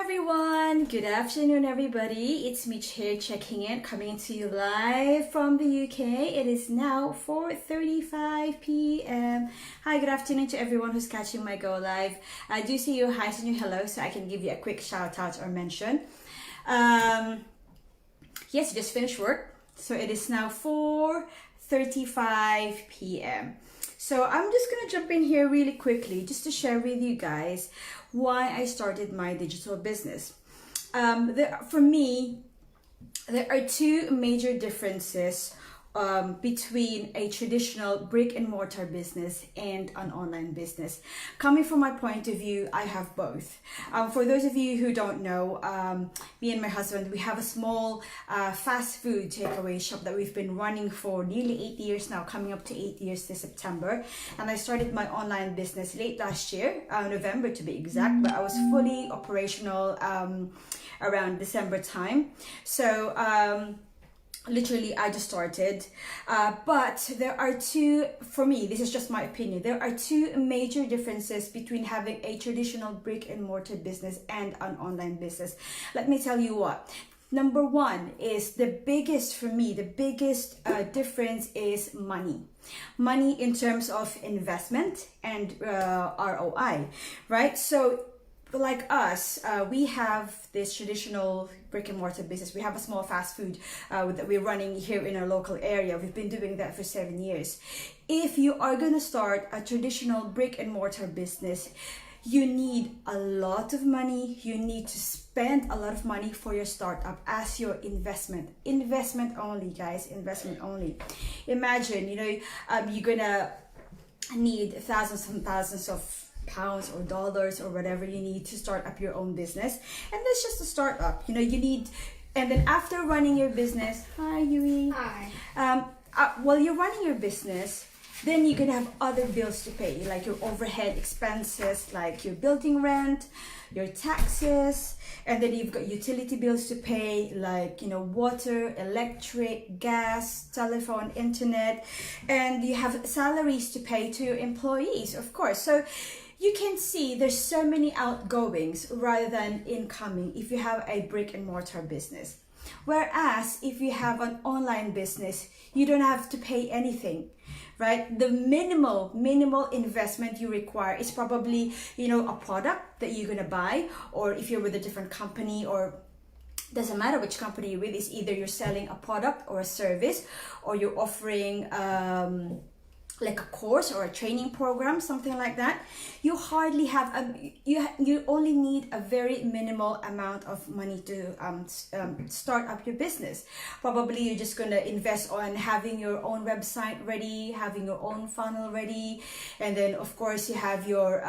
everyone, good afternoon everybody. It's Mitch here checking in, coming to you live from the UK. It is now 4:35 p.m. Hi, good afternoon to everyone who's catching my go live. I do see your highs and your hellos, so I can give you a quick shout out or mention. Yes, just finished work, so it is now 4:35 p.m. So I'm just gonna jump in here really quickly just to share with you guys why I started my digital business. For me, there are two major differences between a traditional brick and mortar business and an online business. Coming from my point of view, I have both. For those of you who don't know, me and my husband, we have a small fast food takeaway shop that we've been running for nearly 8 years now, coming up to 8 years this September. And I started my online business late last year, November to be exact, but I was fully operational around December time. So literally I just started, but there are two, for me, this is just my opinion, there are two major differences between having a traditional brick and mortar business and an online business. Let me tell you what. Number one is the biggest, for me, the biggest difference is money. Money in terms of investment and ROI, right? So like us, we have this traditional brick and mortar business. We have a small fast food that we're running here in our local area. We've been doing that for 7 years. If you are going to start a traditional brick and mortar business, you need a lot of money. You need to spend a lot of money for your startup as your investment. Investment only, guys, investment only. Imagine, you're gonna need thousands and thousands of pounds or dollars or whatever you need to start up your own business. And that's just a startup. You need, and then after running your business, hi Yui. Hi. While you're running your business, then you're gonna have other bills to pay, like your overhead expenses, like your building rent, your taxes, and then you've got utility bills to pay, like water, electric, gas, telephone, internet, and you have salaries to pay to your employees, of course. So you can see there's so many outgoings rather than incoming if you have a brick and mortar business. Whereas if you have an online business, you don't have to pay anything, right? The minimal investment you require is probably, a product that you're gonna buy, or if you're with a different company, or doesn't matter which company you're with, it's either you're selling a product or a service, or you're offering like a course or a training program, something like that. You hardly have you only need a very minimal amount of money to start up your business. Probably you're just gonna invest on having your own website ready, having your own funnel ready, and then of course you have your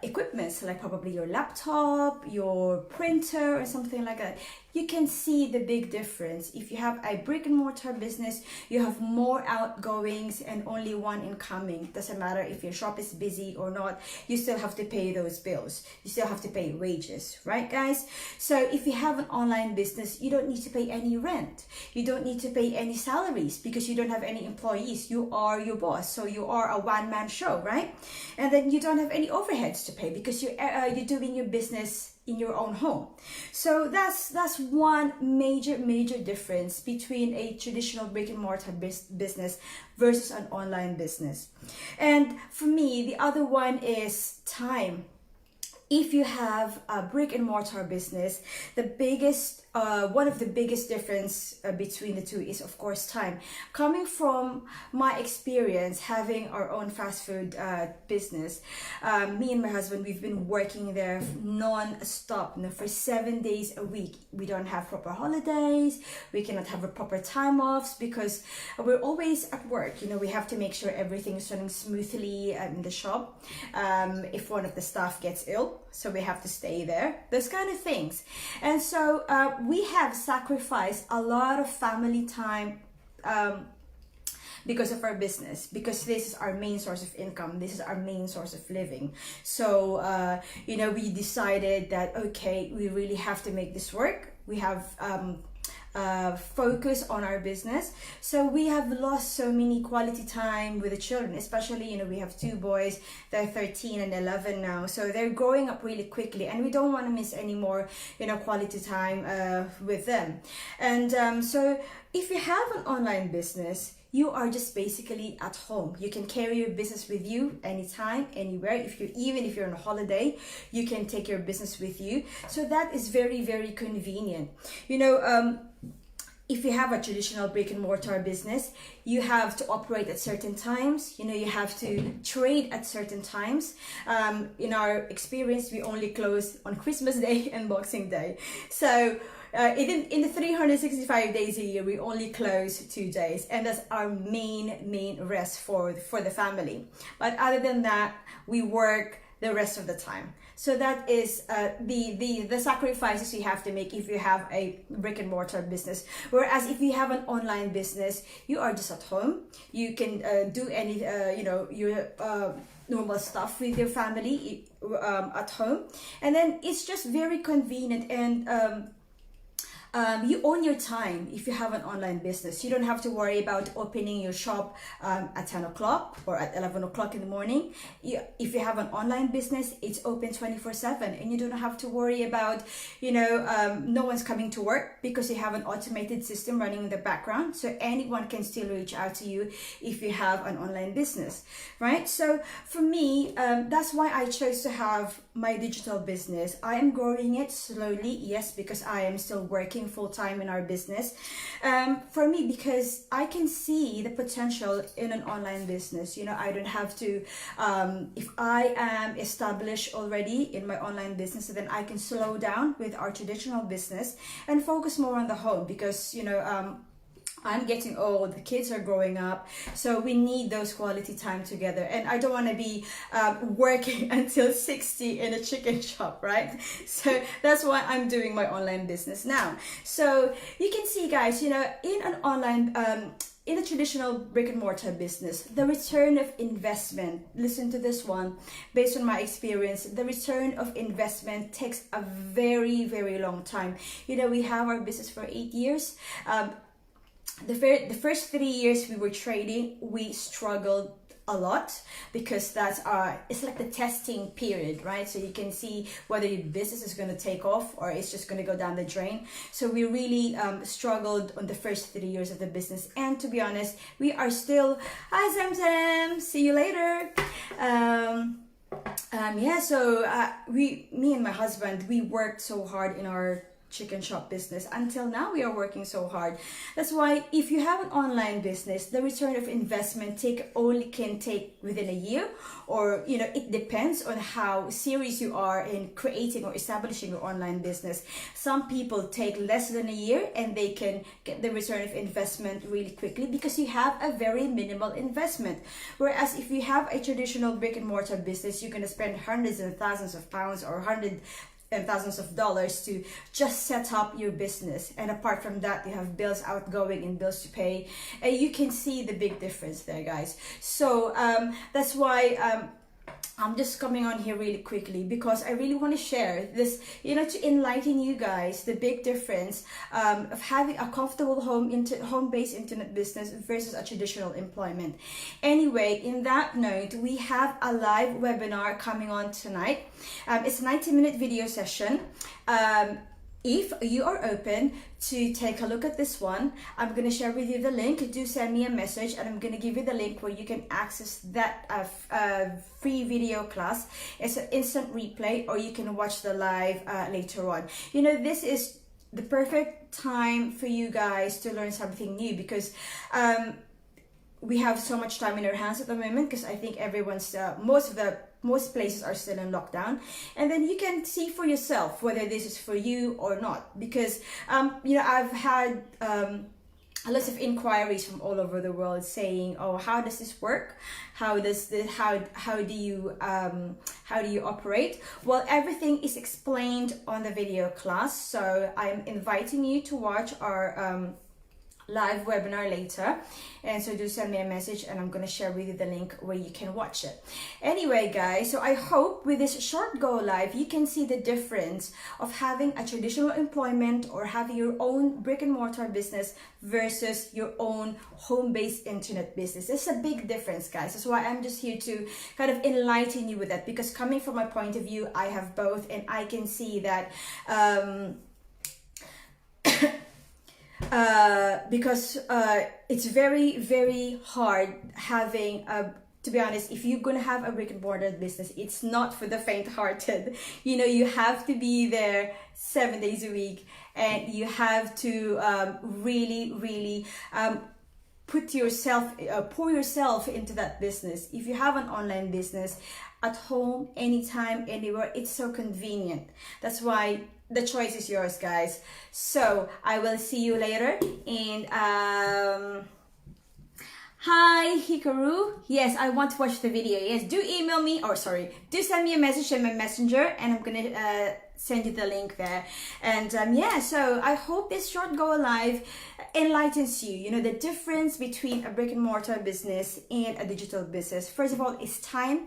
equipment, so like probably your laptop, your printer, or something like that. You can see the big difference. If you have a brick and mortar business, you have more outgoings and only one incoming. Doesn't matter if your shop is busy or not, you still have to pay those bills. You still have to pay wages, right guys? So if you have an online business, you don't need to pay any rent. You don't need to pay any salaries because you don't have any employees. You are your boss, so you are a one-man show, right? And then you don't have any overheads to pay because you're doing your business in your own home. So that's one major difference between a traditional brick and mortar business versus an online business. And for me, the other one is time. If you have a brick and mortar business, one of the biggest difference between the two is of course time. Coming from my experience having our own fast food business, me and my husband, we've been working there non-stop for 7 days a week. We don't have proper holidays, we cannot have a proper time offs because we're always at work. We have to make sure everything is running smoothly in the shop. If one of the staff gets ill, so we have to stay there, those kind of things. And so we have sacrificed a lot of family time because of our business, because this is our main source of income, this is our main source of living. So we decided that okay, we really have to make this work. We have focus on our business. So we have lost so many quality time with the children, especially, you know, we have two boys, they're 13 and 11 now, so they're growing up really quickly, and we don't want to miss any more, you know, quality time with them. And so if you have an online business, you are just basically at home. You can carry your business with you anytime, anywhere. Even if you're on a holiday, you can take your business with you. So that is very, very convenient. You know, if you have a traditional brick and mortar business, you have to operate at certain times. You know, you have to trade at certain times. In our experience, we only close on Christmas Day and Boxing Day. So in the 365 days a year, we only close 2 days, and that's our main rest for the family. But other than that, we work the rest of the time. So that is the sacrifices you have to make if you have a brick and mortar business. Whereas if you have an online business, you are just at home. You can do any you know, your normal stuff with your family at home, and then it's just very convenient. And you own your time if you have an online business. You don't have to worry about opening your shop at 10 o'clock or at 11 o'clock in the morning. If you have an online business, it's open 24/7, and you don't have to worry about, you know, no one's coming to work, because you have an automated system running in the background. So anyone can still reach out to you if you have an online business, right? So for me, that's why I chose to have my digital business. I am growing it slowly, yes, because I am still working full-time in our business. For me, because I can see the potential in an online business. You know, I don't have to, if I am established already in my online business, then I can slow down with our traditional business and focus more on the home, because, you know, I'm getting old, the kids are growing up, so we need those quality time together. And I don't want to be working until 60 in a chicken shop, right? So that's why I'm doing my online business now. So you can see, guys, you know, in an online in a traditional brick and mortar business, the return of investment, listen to this one, based on my experience, the return of investment takes a very, very long time. You know, we have our business for 8 years. The first 3 years we were trading, we struggled a lot, because that's it's like the testing period, right? So you can see whether your business is going to take off or it's just going to go down the drain. So we really struggled on the first 3 years of the business, and to be honest, we are still, hi Zamzam, see you later. Yeah, so me and my husband, we worked so hard in our chicken shop business. Until now, we are working so hard. That's why if you have an online business, the return of investment can take within a year, or, you know, it depends on how serious you are in creating or establishing your online business. Some people take less than a year, and they can get the return of investment really quickly, because you have a very minimal investment. Whereas if you have a traditional brick and mortar business, you're going to spend hundreds and thousands of pounds or hundreds and thousands of dollars to just set up your business. And apart from that, you have bills outgoing and bills to pay, and you can see the big difference there, guys. So that's why I'm just coming on here really quickly, because I really want to share this, you know, to enlighten you guys the big difference of having a comfortable home-based internet business versus a traditional employment. Anyway, in that note, we have a live webinar coming on tonight. It's a 90-minute video session. If you are open to take a look at this one, I'm going to share with you the link. Do send me a message, and I'm going to give you the link where you can access that free video class. It's an instant replay, or you can watch the live later on. You know, this is the perfect time for you guys to learn something new, because we have so much time in our hands at the moment, because I think everyone's most places are still in lockdown, and then you can see for yourself whether this is for you or not. Because you know, I've had lots of inquiries from all over the world saying, oh, how does this work? How do you operate? Well, everything is explained on the video class, so I'm inviting you to watch our live webinar later, and so do send me a message and I'm going to share with you the link where you can watch it. Anyway guys, so I hope with this short go live you can see the difference of having a traditional employment or having your own brick and mortar business versus your own home-based internet business. It's a big difference, guys. That's why I'm just here to kind of enlighten you with that, because coming from my point of view, I have both, and I can see that because it's very, very hard having a, to be honest, if you're gonna have a brick and mortar business, it's not for the faint-hearted. You know, you have to be there 7 days a week, and you have to really put yourself, pour yourself into that business. If you have an online business at home, anytime, anywhere, it's so convenient. That's why the choice is yours, guys. So I will see you later. And hi Hikaru, yes, I want to watch the video. Yes, do email me, or sorry, do send me a message in my messenger, and I'm gonna send you the link there. And yeah, so I hope this short go live enlightens you. You know, the difference between a brick and mortar business and a digital business. First of all, it's time.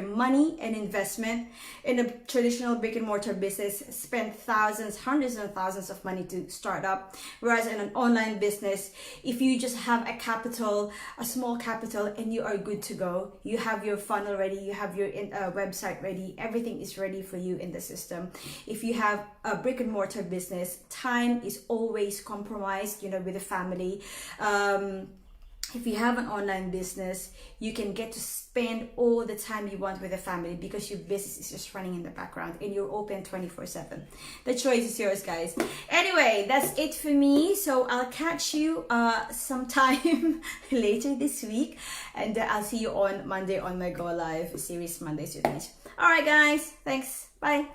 Money and investment. In a traditional brick and mortar business, spend thousands, hundreds of thousands of money to start up. Whereas in an online business, if you just have a capital, a small capital, and you are good to go, you have your funnel ready, you have your website ready, everything is ready for you in the system. If you have a brick and mortar business, time is always compromised, you know, with the family. If you have an online business, you can get to spend all the time you want with the family because your business is just running in the background and you're open 24/7. The choice is yours, guys. Anyway, that's it for me. So I'll catch you sometime later this week, and I'll see you on Monday on my Go Live series, Mondays with me. All right, guys. Thanks. Bye.